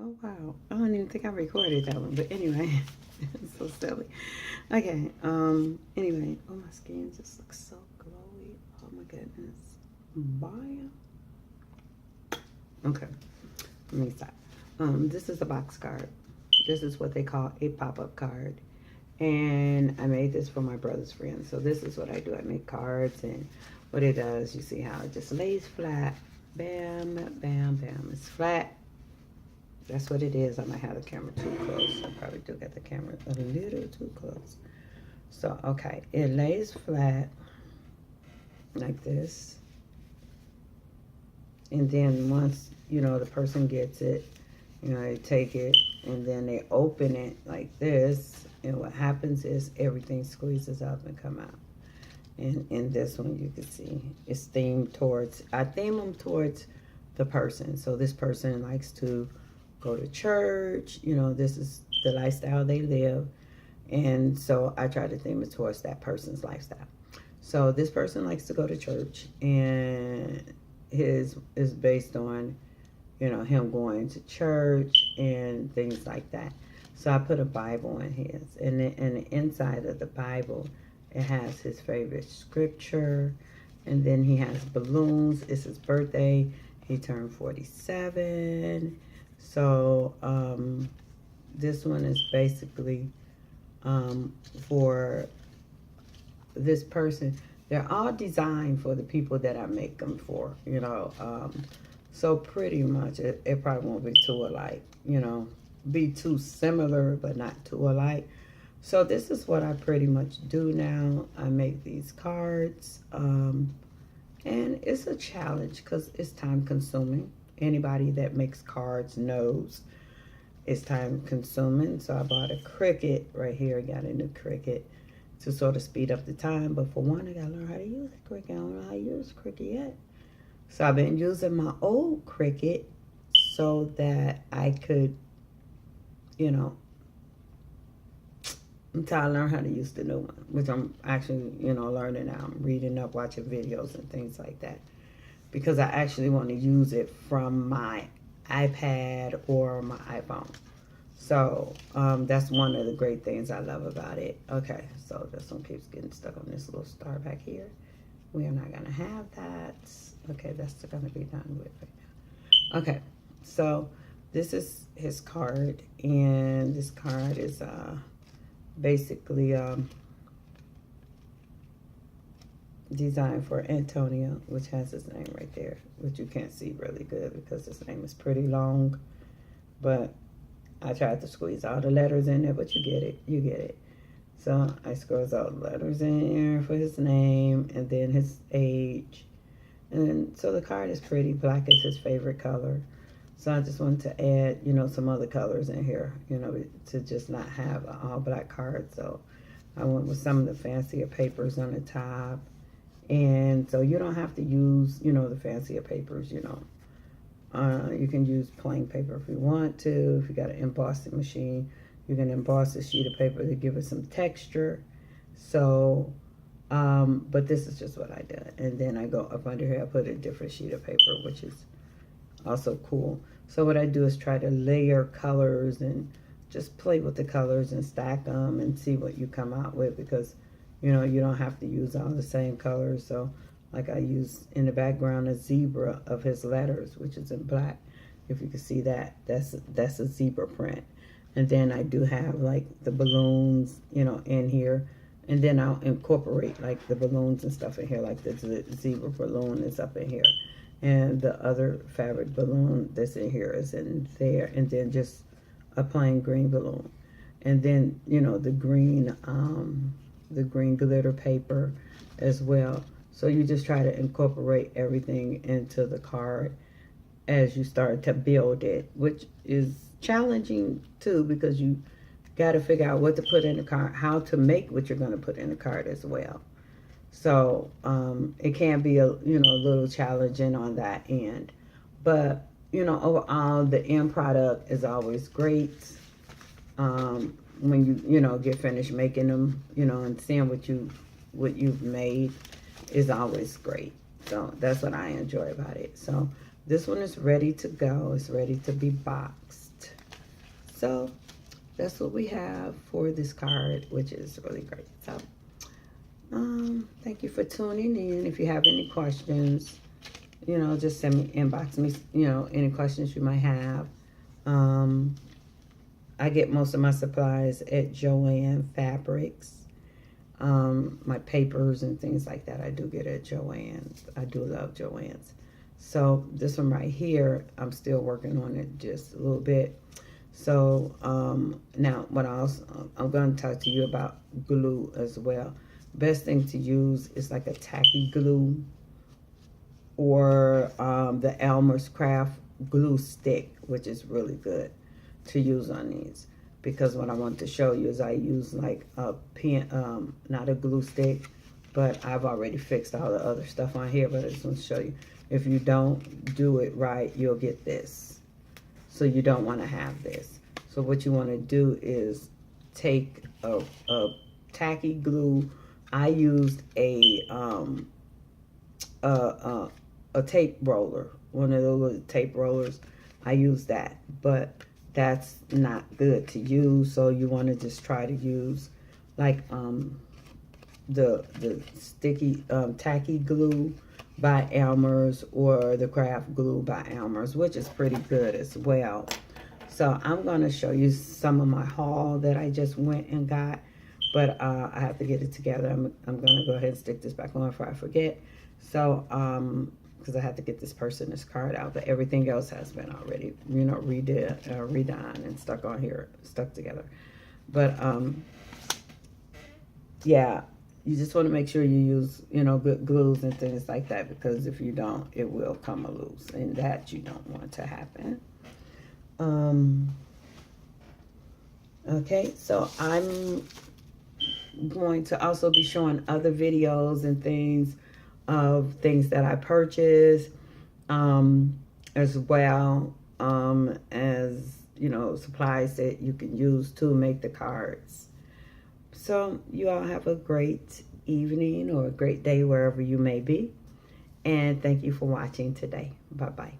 Oh, wow. I don't even think I recorded that one. But anyway, it's so silly. Okay. Anyway. Oh, my skin just looks so glowy. Oh, my goodness. Bye. Okay. Let me stop. This is a box card. This is what they call a pop-up card. And I made this for my brother's friend. So this is what I do. I make cards, and what it does, you see how it just lays flat. Bam, bam, bam. It's flat. That's what it is. I might have the camera too close. I probably do get the camera a little too close. So, okay. It lays flat like this. And then once, the person gets it, they take it and then they open it like this. And what happens is everything squeezes up and come out. And in this one, you can see it's themed towards, I theme them towards the person. So this person likes to go to church. This is the lifestyle they live. And so I try to theme it towards that person's lifestyle. So this person likes to go to church, and his is based on, him going to church and things like that. So I put a Bible in his, and the inside of the Bible, it has his favorite scripture, and then he has balloons. It's his birthday. He turned 47. So this one is basically for this person. They're all designed for the people that I make them for, so pretty much it probably won't be too alike, be too similar but not too alike. So this is what I pretty much do now. I make these cards, and it's a challenge because it's time consuming. Anybody that makes cards knows it's time consuming. So I bought a Cricut right here. I got a new Cricut to sort of speed up the time. But for one, I got to learn how to use a Cricut. I don't know how to use Cricut yet. So I've been using my old Cricut so that I could, until I learn how to use the new one, which I'm actually, learning now. I'm reading up, watching videos and things like that, because I actually want to use it from my iPad or my iPhone. So that's one of the great things I love about it. Okay, so this one keeps getting stuck on this little star back here. We are not going to have that. Okay, that's going to be done with right now. Okay, so this is his card, and this card is basically designed for Antonio, which has his name right there, which you can't see really good because his name is pretty long. But I tried to squeeze all the letters in there, but you get it. You get it. So I squeeze all the letters in here for his name and then his age. And so the card is pretty. Black is his favorite color. So I just wanted to add, some other colors in here, to just not have an all black card. So I went with some of the fancier papers on the top. And so you don't have to use, the fancier papers, you can use plain paper if you want to. If you got an embossing machine, you can emboss a sheet of paper to give it some texture. So, but this is just what I did. And then I go up under here, I put a different sheet of paper, which is also cool. So what I do is try to layer colors and just play with the colors and stack them and see what you come out with, because you don't have to use all the same colors. So like I use in the background a zebra of his letters, which is in black. If you can see that, that's a zebra print. And then I do have like the balloons, in here. And then I'll incorporate like the balloons and stuff in here, like the zebra balloon is up in here. And the other fabric balloon that's in here is in there. And then just a plain green balloon. And then, the green glitter paper as well. So you just try to incorporate everything into the card as you start to build it, which is challenging too, because you got to figure out what to put in the card, how to make what you're going to put in the card as well. So it can be a little challenging on that end, but overall the end product is always great. When you get finished making them, and seeing what you've made is always great. So that's what I enjoy about it. So this one is ready to go. It's ready to be boxed. So that's what we have for this card, which is really great. So thank you for tuning in. If you have any questions, you know, just send me, inbox me, you know, any questions you might have. I get most of my supplies at Joann Fabrics. My papers and things like that, I do get at Joann's. I do love Joann's. So this one right here, I'm still working on it just a little bit. So now what else? I'm going to talk to you about glue as well. Best thing to use is like a tacky glue or the Elmer's Craft glue stick, which is really good to use on these. Because what I want to show you is I use like a pen, not a glue stick, but I've already fixed all the other stuff on here, but I just want to show you. If you don't do it right, you'll get this. So you don't want to have this. So what you want to do is take a tacky glue. I used a tape roller, one of those tape rollers. I used that, but that's not good to use. So you want to just try to use like the sticky tacky glue by Elmer's or the craft glue by Elmer's, which is pretty good as well. So I'm going to show you some of my haul that I just went and got, but I have to get it together. I'm going to go ahead and stick this back on before I forget. So because I have to get this this card out, but everything else has been already, you know, redone and stuck on here, stuck together. But yeah, you just want to make sure you use, you know, good glues and things like that, because if you don't, it will come loose, and that you don't want to happen. Okay, so I'm going to also be showing other videos and things of things that I purchased, as well as, you know, supplies that you can use to make the cards. So you all have a great evening or a great day wherever you may be. And thank you for watching today. Bye-bye.